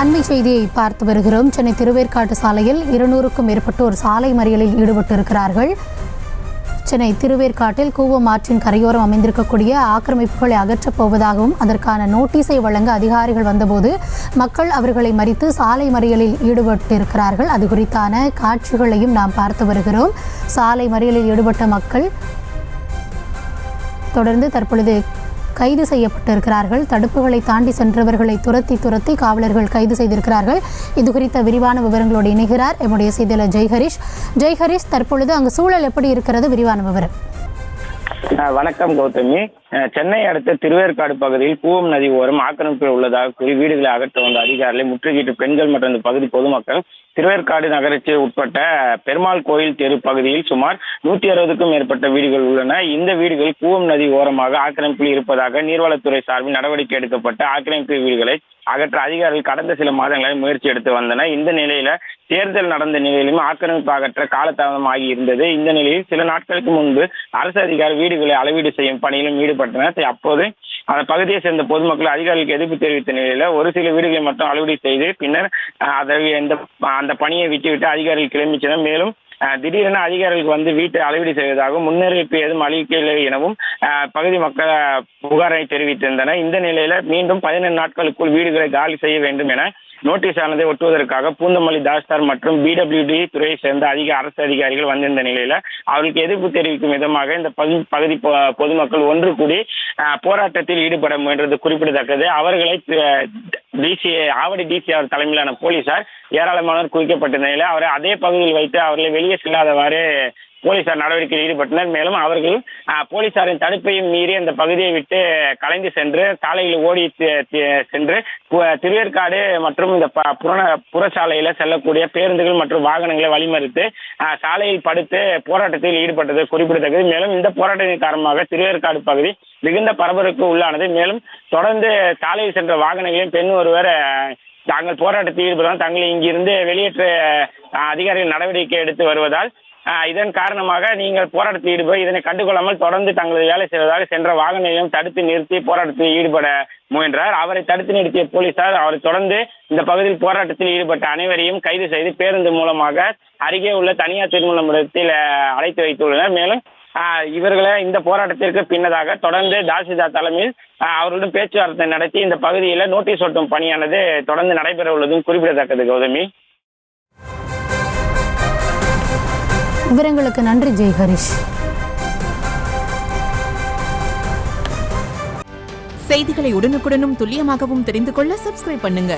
அண்மை செய்தியை பார்த்து வருகிறோம். சென்னை திருவேற்காட்டு சாலையில் 200க்கும் மேற்பட்டோர் சாலை மறியலில் ஈடுபட்டிருக்கிறார்கள். சென்னை திருவேற்காட்டில் கூவம் ஆற்றின் கரையோரம் அமைந்திருக்கக்கூடிய ஆக்கிரமிப்புகளை அகற்றப் போவதாகவும் அதற்கான நோட்டீஸை வழங்க அதிகாரிகள் வந்தபோது மக்கள் அவர்களை மறித்து சாலை மறியலில் ஈடுபட்டிருக்கிறார்கள். அது குறித்தான காட்சிகளையும் நாம் பார்த்து வருகிறோம். சாலை மறியலில் ஈடுபட்ட மக்கள் தொடர்ந்து தற்பொழுது கைது செய்யப்பட்டிருக்கிறார்கள். தடுப்புகளை தாண்டி சென்றவர்களை துரத்தி காவலர்கள் கைது செய்திருக்கிறார்கள். இது குறித்த விரிவான விவரங்களோடு இணைகிறார் எம்முடைய செய்தியாளர் ஜெய்ஹரிஷ். தற்பொழுது அங்கு சூழல் எப்படி இருக்கிறது? விரிவான விவரம். வணக்கம் கௌதமி. சென்னை அடுத்த திருவேற்காடு பகுதியில் கூவம் நதி ஓரம் ஆக்கிரமிப்பில் உள்ளதாக கூறி வீடுகளை அகற்ற வந்த அதிகாரிகளை முற்றுகையிட்டு பெண்கள் மற்றும் இந்த பகுதி பொதுமக்கள் திருவேற்காடு நகராட்சி உட்பட்ட பெருமாள் கோயில் தெரு பகுதியில் சுமார் 160க்கும் மேற்பட்ட வீடுகள் உள்ளன. இந்த வீடுகள் கூவம் நதி ஓரமாக ஆக்கிரமிப்பில் இருப்பதாக நீர்வளத்துறை சார்பில் நடவடிக்கை எடுக்கப்பட்ட ஆக்கிரமிப்பு வீடுகளை அகற்ற அதிகாரிகள் கடந்த சில மாதங்களில் முயற்சி எடுத்து வந்தன. இந்த நிலையில தேர்தல் நடந்த நிலையிலும் ஆக்கிரமிப்பு அகற்ற காலதாமதம் ஆகி இருந்தது. இந்த நிலையில் சில நாட்களுக்கு முன்பு அரசு அதிகாரி வீடுகளை அளவீடு செய்யும் பணியிலும் ஈடுபட்டனர். அப்போது அந்த பகுதியை சேர்ந்த பொதுமக்கள் அதிகாரிகளுக்கு எதிர்ப்பு தெரிவித்த நிலையில ஒரு சில வீடுகளை மட்டும் அளவீடு செய்து பின்னர் அந்த பணியை விட்டுவிட்டு அதிகாரிகள் கிளம்பிச்சனர். மேலும் திடீரென அதிகாரிகளுக்கு வந்து வீட்டை அளவீடு செய்வதாகவும் முன்னறிவிப்பு எதுவும் அளிக்கவில்லை எனவும் பகுதி மக்கள் புகாரை தெரிவித்திருந்தனர். இந்த நிலையில மீண்டும் 17 நாட்களுக்குள் வீடுகளை காலி செய்ய வேண்டும் என நோட்டீஸ் ஆனதை ஒட்டுவதற்காக பூந்தமல்லி தாசில்தார் மற்றும் பிடபிள்யூடி துறையை சேர்ந்த அரசு அதிகாரிகள் வந்திருந்த நிலையில அவர்களுக்கு எதிர்ப்பு தெரிவிக்கும் விதமாக இந்த பகுதி பொதுமக்கள் ஒன்று கூடி போராட்டத்தில் ஈடுபட முயன்றது குறிப்பிடத்தக்கது. அவர்களை ஆவடி டிசி அவர் தலைமையிலான போலீசார் ஏராளமானோர் குவிக்கப்பட்ட நிலையில அவரை அதே பகுதியில் வைத்து அவர்களை வெளியே செல்லாதவாறு போலீசார் நடவடிக்கையில் ஈடுபட்டனர். மேலும் அவர்கள் போலீசாரின் தடுப்பையும் மீறி அந்த பகுதியை விட்டு கலைந்து சென்று சாலையில் ஓடி சென்று திருவேற்காடு மற்றும் இந்த புறச்சாலையில செல்லக்கூடிய பேருந்துகள் மற்றும் வாகனங்களை வழிமறித்து சாலையில் படுத்து போராட்டத்தில் ஈடுபட்டது குறிப்பிடத்தக்கது. மேலும் இந்த போராட்டத்தின் காரணமாக திருவேற்காடு பகுதி மிகுந்த பரபரப்புக்கு உள்ளானது. மேலும் தொடர்ந்து சாலையில் சென்ற வாகனங்களையும் பெண் ஒருவர் தாங்கள் போராட்டத்தில் ஈடுபடுவதால் தங்களை இங்கிருந்து வெளியேற்ற அதிகாரிகள் நடவடிக்கை எடுத்து வருவதால் இதன் காரணமாக நீங்கள் போராட்டத்தில் ஈடுபட இதனை கண்டுகொள்ளாமல் தொடர்ந்து தங்களது வேலை செய்வதாக சென்ற வாகனையும் தடுத்து நிறுத்தி போராட்டத்தில் ஈடுபட முயன்றார். அவரை தடுத்து நிறுத்திய போலீசார் அவரை தொடர்ந்து இந்த பகுதியில் போராட்டத்தில் ஈடுபட்ட அனைவரையும் கைது செய்து பேருந்து மூலமாக அருகே உள்ள தனியார் திருமணத்தில் அழைத்து வைத்துள்ளனர். மேலும் இவர்களை இந்த போராட்டத்திற்கு பின்னதாக தொடர்ந்து தாசில்தார் தலைமையில் அவர்களுடன் பேச்சுவார்த்தை நடத்தி இந்த பகுதியில் நோட்டீஸ் ஒட்டும் பணியானது தொடர்ந்து நடைபெற உள்ளதும் குறிப்பிடத்தக்கது. கௌதமி, விவரங்களுக்கு நன்றி ஜெய்ஹரிஷ். செய்திகளை உடனுக்குடனும் துல்லியமாகவும் தெரிந்து கொள்ள சப்ஸ்கிரைப் பண்ணுங்க.